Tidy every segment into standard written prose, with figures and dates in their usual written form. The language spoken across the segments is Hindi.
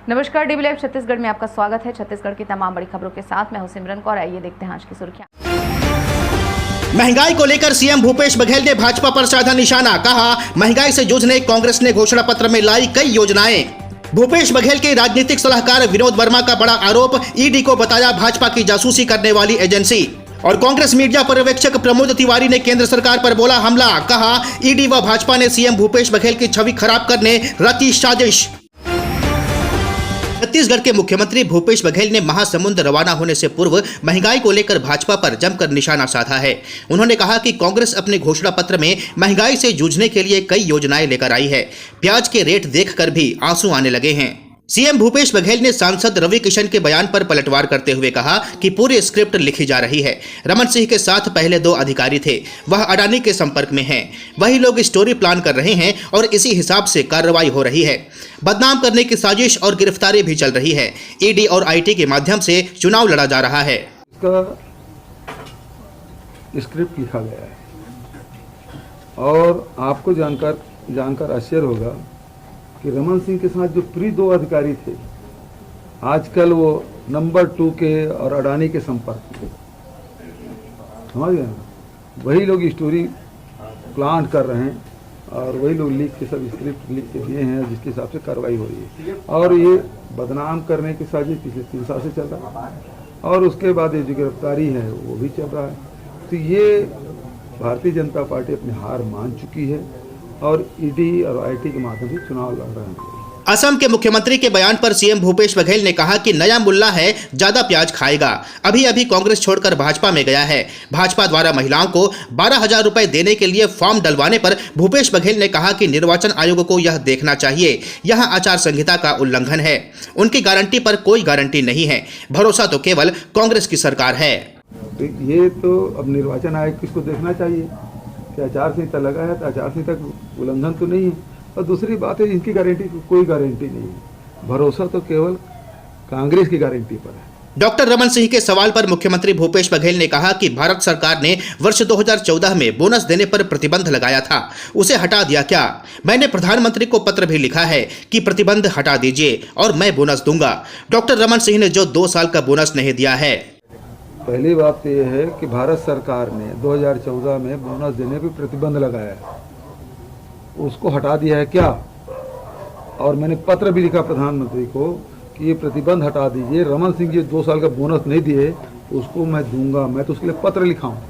नमस्कार, डीबी लाइव छत्तीसगढ़ में आपका स्वागत है। छत्तीसगढ़ की तमाम बड़ी खबरों के साथ मैं हूं सिमरन कौर। आइए देखते हैं आज की सुर्खियां। महंगाई को लेकर सीएम भूपेश बघेल ने भाजपा पर साधा निशाना। कहा, महंगाई से जूझने कांग्रेस ने घोषणा पत्र में लाई कई योजनाएं। भूपेश बघेल के राजनीतिक सलाहकार विनोद वर्मा का बड़ा आरोप, ईडी को बताया भाजपा की जासूसी करने वाली एजेंसी। और कांग्रेस मीडिया पर्यवेक्षक प्रमोद तिवारी ने केंद्र सरकार पर बोला हमला। कहा, ईडी व भाजपा ने सीएम भूपेश बघेल की छवि खराब करने रची साजिश। छत्तीसगढ़ के मुख्यमंत्री भूपेश बघेल ने महासमुंद रवाना होने से पूर्व महंगाई को लेकर भाजपा पर जमकर निशाना साधा है। उन्होंने कहा कि कांग्रेस अपने घोषणा पत्र में महंगाई से जूझने के लिए कई योजनाएं लेकर आई है। प्याज के रेट देखकर भी आंसू आने लगे हैं। सीएम भूपेश बघेल ने सांसद रवि किशन के बयान पर पलटवार करते हुए कहा कि पूरी स्क्रिप्ट लिखी जा रही है। रमन सिंह के साथ पहले 2 अधिकारी थे, वह अडानी के संपर्क में हैं। वही लोग स्टोरी प्लान कर रहे हैं और इसी हिसाब से कार्रवाई हो रही है। बदनाम करने की साजिश और गिरफ्तारी भी चल रही है। ईडी और आईटी के माध्यम से चुनाव लड़ा जा रहा है। इसका स्क्रिप्ट लिखा गया है और आपको जानकर आश्चर्य होगा कि रमन सिंह के साथ जो प्री 2 अधिकारी थे, आजकल वो नंबर 2 के और अडानी के संपर्क में, समझ गए ना? वही लोग स्टोरी प्लान कर रहे हैं और वही लोग लिख के सब स्क्रिप्ट लिख के दिए हैं जिसके हिसाब से कार्रवाई हो रही है। और ये बदनाम करने की साजिश पिछले 3 साल से चल रहा है और उसके बाद ये जो गिरफ्तारी है वो भी चल रहा है। तो ये भारतीय जनता पार्टी अपनी हार मान चुकी है और ईडी और आईटी के माध्यम से चुनाव लड़ रहे हैं। असम के मुख्यमंत्री के बयान पर सीएम भूपेश बघेल ने कहा कि नया मुल्ला है, ज्यादा प्याज खाएगा। अभी कांग्रेस छोड़कर भाजपा में गया है। भाजपा द्वारा महिलाओं को 12,000 रुपए देने के लिए फॉर्म डलवाने पर भूपेश बघेल ने कहा कि निर्वाचन आयोग को यह देखना चाहिए, यह आचार संहिता का उल्लंघन है। उनकी गारंटी पर कोई गारंटी नहीं है, भरोसा तो केवल कांग्रेस की सरकार है। ये तो अब निर्वाचन आयोग किसको देखना चाहिए कि आचार संहिता लगा है तो आचार संहिता उल्लंघन तो नहीं है। और दूसरी बात है, इनकी गारंटी कोई गारंटी नहीं है, भरोसा तो केवल कांग्रेस की गारंटी पर है। डॉक्टर रमन सिंह के सवाल पर मुख्यमंत्री भूपेश बघेल ने कहा कि भारत सरकार ने वर्ष 2014 में बोनस देने पर प्रतिबंध लगाया था, उसे हटा दिया क्या? मैंने प्रधानमंत्री को पत्र भी लिखा है कि प्रतिबंध हटा दीजिए और मैं बोनस दूंगा। डॉक्टर रमन सिंह ने जो 2 साल का बोनस नहीं दिया है। पहली बात तो यह है कि भारत सरकार ने 2014 में बोनस देने पर प्रतिबंध लगाया है, उसको हटा दिया है क्या? और मैंने पत्र भी लिखा प्रधानमंत्री को कि ये प्रतिबंध हटा दीजिए। रमन सिंह जी 2 साल का बोनस नहीं दिए, उसको मैं दूंगा। मैं तो उसके लिए पत्र लिखा हूँ,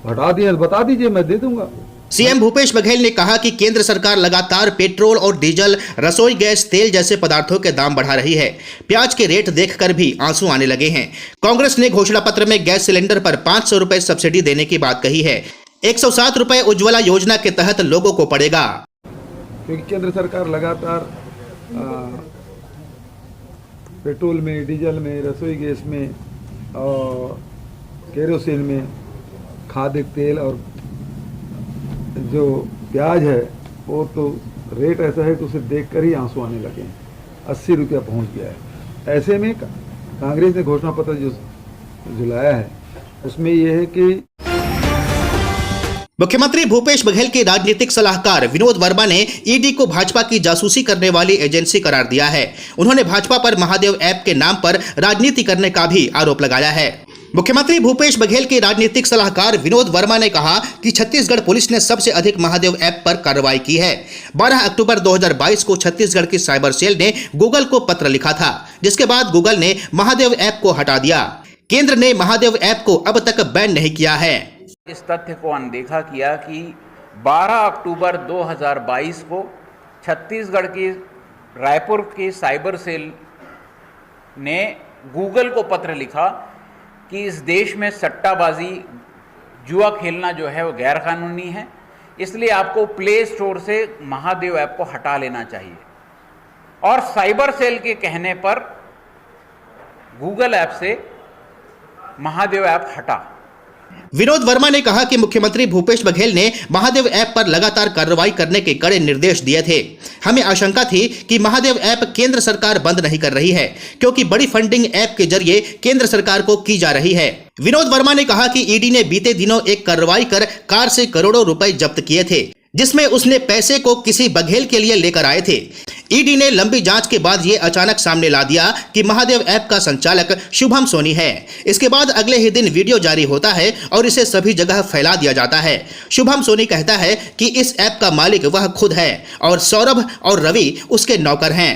हटा दिए बता दीजिए, मैं दे दूंगा। सीएम भूपेश बघेल ने कहा कि केंद्र सरकार लगातार पेट्रोल और डीजल, रसोई गैस, तेल जैसे पदार्थों के दाम बढ़ा रही है। प्याज के रेट देखकर भी आंसू आने लगे हैं। कांग्रेस ने घोषणा पत्र में गैस सिलेंडर पर 500 रुपए सब्सिडी देने की बात कही है। 107 रुपए उज्ज्वला योजना के तहत लोगों को पड़ेगा। क्योंकि केंद्र सरकार लगातार पेट्रोल में, डीजल में, रसोई गैस में और केरोसिन में, खाद्य तेल और जो प्याज है वो तो रेट ऐसा है कि उसे देखकर ही आंसू आने लगे हैं। 80 रुपया पहुँच गया है। ऐसे में कांग्रेस ने घोषणा पत्र जो लाया है उसमें यह है कि मुख्यमंत्री भूपेश बघेल के राजनीतिक सलाहकार विनोद वर्मा ने ईडी को भाजपा की जासूसी करने वाली एजेंसी करार दिया है। उन्होंने भाजपा पर महादेव ऐप के नाम पर राजनीति करने का भी आरोप लगाया है। मुख्यमंत्री भूपेश बघेल के राजनीतिक सलाहकार विनोद वर्मा ने कहा कि छत्तीसगढ़ पुलिस ने सबसे अधिक महादेव ऐप पर कार्रवाई की है। 12 अक्टूबर 2022 को छत्तीसगढ़ की साइबर सेल ने गूगल को पत्र लिखा था, जिसके बाद गूगल ने महादेव ऐप को हटा दिया। केंद्र ने महादेव ऐप को अब तक बैन नहीं किया है। इस तथ्य को अनदेखा किया कि 12 अक्टूबर 2022 को छत्तीसगढ़ की रायपुर की साइबर सेल ने गूगल को पत्र लिखा कि इस देश में सट्टाबाजी, जुआ खेलना जो है वो गैरकानूनी है, इसलिए आपको प्ले स्टोर से महादेव ऐप को हटा लेना चाहिए। और साइबर सेल के कहने पर गूगल ऐप से महादेव ऐप हटा। विनोद वर्मा ने कहा कि मुख्यमंत्री भूपेश बघेल ने महादेव ऐप पर लगातार कार्रवाई करने के कड़े निर्देश दिए थे। हमें आशंका थी कि महादेव ऐप केंद्र सरकार बंद नहीं कर रही है, क्योंकि बड़ी फंडिंग ऐप के जरिए केंद्र सरकार को की जा रही है। विनोद वर्मा ने कहा कि ईडी ने बीते दिनों एक कार्रवाई कर कार से करोड़ों रुपए जब्त किए थे। जिसमें उसने पैसे को किसी बघेल के लिए लेकर आए थे। ईडी ने लंबी जांच के बाद ये अचानक सामने ला दिया कि महादेव ऐप का संचालक शुभम सोनी है। इसके बाद अगले ही दिन वीडियो जारी होता है और इसे सभी जगह फैला दिया जाता है। शुभम सोनी कहता है कि इस ऐप का मालिक वह खुद है और सौरभ और रवि उसके नौकर हैं।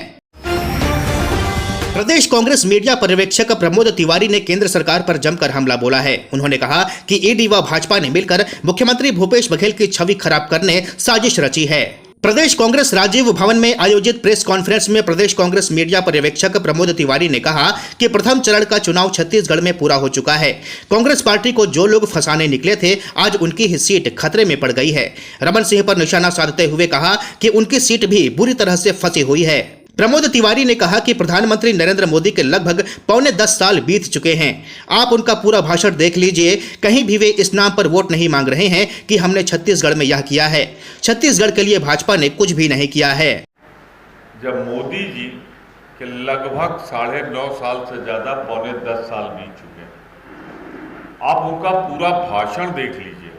प्रदेश कांग्रेस मीडिया पर्यवेक्षक प्रमोद तिवारी ने केंद्र सरकार पर जमकर हमला बोला है। उन्होंने कहा कि ईडी व भाजपा ने मिलकर मुख्यमंत्री भूपेश बघेल की छवि खराब करने साजिश रची है। प्रदेश कांग्रेस राजीव भवन में आयोजित प्रेस कॉन्फ्रेंस में प्रदेश कांग्रेस मीडिया पर्यवेक्षक प्रमोद तिवारी ने कहा कि प्रथम चरण का चुनाव छत्तीसगढ़ में पूरा हो चुका है। कांग्रेस पार्टी को जो लोग फंसाने निकले थे, आज उनकी ही सीट खतरे में पड़ गई है। रमन सिंह पर निशाना साधते हुए कहा कि उनकी सीट भी बुरी तरह से फंसी हुई है। प्रमोद तिवारी ने कहा कि प्रधानमंत्री नरेंद्र मोदी के लगभग 9.25 साल बीत चुके हैं। आप उनका पूरा भाषण देख लीजिए, कहीं भी वे इस नाम पर वोट नहीं मांग रहे हैं कि हमने छत्तीसगढ़ में यह किया है। छत्तीसगढ़ के लिए भाजपा ने कुछ भी नहीं किया है। जब मोदी जी के लगभग 9.5 साल से ज्यादा 9.10 साल बीत चुके हैं, आप उनका पूरा भाषण देख लीजिए,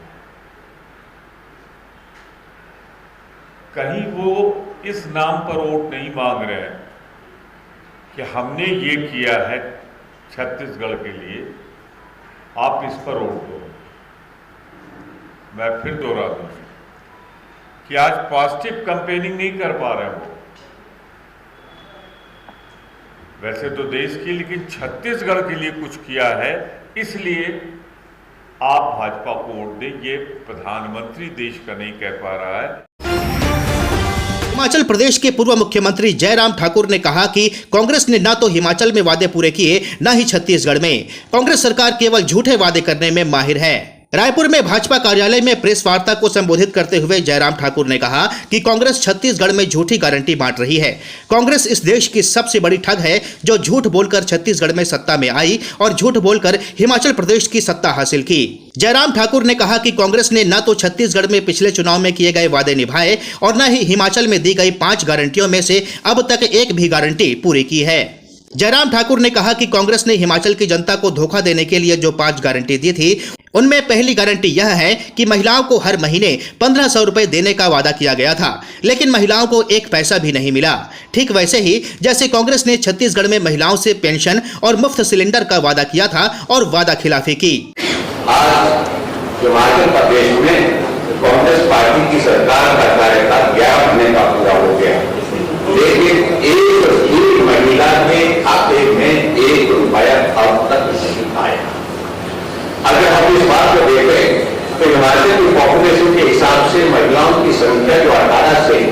कहीं वो इस नाम पर वोट नहीं मांग रहे हैं कि हमने ये किया है छत्तीसगढ़ के लिए, आप इस पर वोट दो। मैं फिर दोहरा दूं कि आज पॉजिटिव कैंपेनिंग नहीं कर पा रहे वो, वैसे तो देश की, लेकिन छत्तीसगढ़ के लिए कुछ किया है, इसलिए आप भाजपा को वोट दें। ये प्रधानमंत्री देश का नहीं कह पा रहा है। हिमाचल प्रदेश के पूर्व मुख्यमंत्री जयराम ठाकुर ने कहा कि कांग्रेस ने न तो हिमाचल में वादे पूरे किए, न ही छत्तीसगढ़ में। कांग्रेस सरकार केवल झूठे वादे करने में माहिर है। रायपुर में भाजपा कार्यालय में प्रेस वार्ता को संबोधित करते हुए जयराम ठाकुर ने कहा कि कांग्रेस छत्तीसगढ़ में झूठी गारंटी बांट रही है। कांग्रेस इस देश की सबसे बड़ी ठग है जो झूठ बोलकर छत्तीसगढ़ में सत्ता में आई और झूठ बोलकर हिमाचल प्रदेश की सत्ता हासिल की। जयराम ठाकुर ने कहा कि कांग्रेस ने न तो छत्तीसगढ़ में पिछले चुनाव में किए गए वादे निभाए और न ही हिमाचल में दी गई 5 गारंटियों में से अब तक एक भी गारंटी पूरी की है। जयराम ठाकुर ने कहा कि कांग्रेस ने हिमाचल की जनता को धोखा देने के लिए जो 5 गारंटी दी थी, उनमें पहली गारंटी यह है कि महिलाओं को हर महीने 1500 रुपए देने का वादा किया गया था, लेकिन महिलाओं को 1 पैसा भी नहीं मिला। ठीक वैसे ही जैसे कांग्रेस ने छत्तीसगढ़ में महिलाओं से पेंशन और मुफ्त सिलेंडर का वादा किया था और वादा खिलाफी की। आज हिमाचल प्रदेश में कांग्रेस पार्टी की सरकार का कार्यकाल 11 महीने का पूरा हो गया, लेकिन एक महिला के खाते में 1 रुपया अब तक नहीं आया। अगर हम इस बात को देखें तो हिमाचल की पॉपुलेशन के हिसाब से महिलाओं की संख्या जो 18 से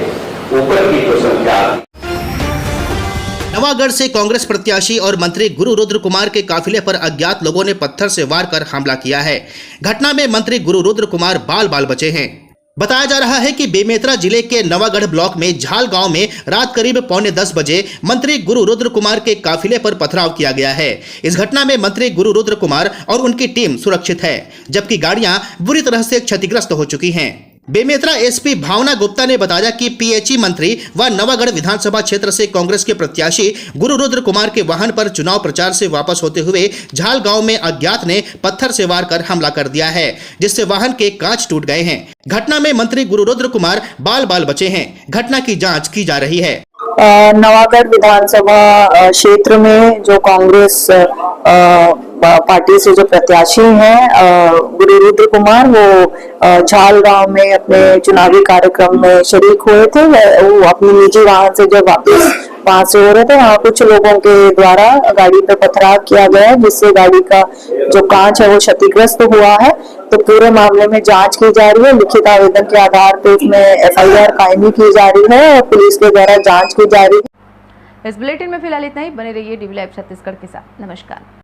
ऊपर की जो संख्या। नवागढ़ से कांग्रेस प्रत्याशी और मंत्री गुरु रुद्र कुमार के काफिले पर अज्ञात लोगों ने पत्थर से वार कर हमला किया है। घटना में मंत्री गुरु रुद्र कुमार बाल बाल बचे हैं। बताया जा रहा है कि बेमेतरा जिले के नवागढ़ ब्लॉक में झाल गांव में रात करीब 9:45 बजे मंत्री गुरु रुद्र कुमार के काफिले पर पथराव किया गया है। इस घटना में मंत्री गुरु रुद्र कुमार और उनकी टीम सुरक्षित है, जबकि गाड़ियां बुरी तरह से क्षतिग्रस्त हो चुकी हैं। बेमेतरा एसपी भावना गुप्ता ने बताया कि पीएचई मंत्री व नवागढ़ विधानसभा क्षेत्र से कांग्रेस के प्रत्याशी गुरु रुद्र कुमार के वाहन पर चुनाव प्रचार से वापस होते हुए झाल गांव में अज्ञात ने पत्थर से वार कर हमला कर दिया है, जिससे वाहन के कांच टूट गए हैं। घटना में मंत्री गुरु रुद्र कुमार बाल बाल बचे हैं। घटना की जांच की जा रही है। नवागढ़ विधानसभा क्षेत्र में जो कांग्रेस पार्टी से जो प्रत्याशी हैं गुरु रुद्र कुमार, वो झाल गांव में अपने चुनावी कार्यक्रम में शरीक हुए थे। वो अपनी निजी वाहन से जब वापस वहां से हो रहे थे, वहां कुछ लोगों के द्वारा गाड़ी पर पथराव किया गया, जिससे गाड़ी का जो कांच है वो क्षतिग्रस्त हुआ है। तो पूरे मामले में जांच की जा रही है। लिखित आवेदन के आधार पर इसमें FIR कायमी की जा रही है और पुलिस के द्वारा जांच की जा रही है। इस बुलेटिन में फिलहाल इतना ही। बने रहिए DV लाइव छत्तीसगढ़ के साथ। नमस्कार।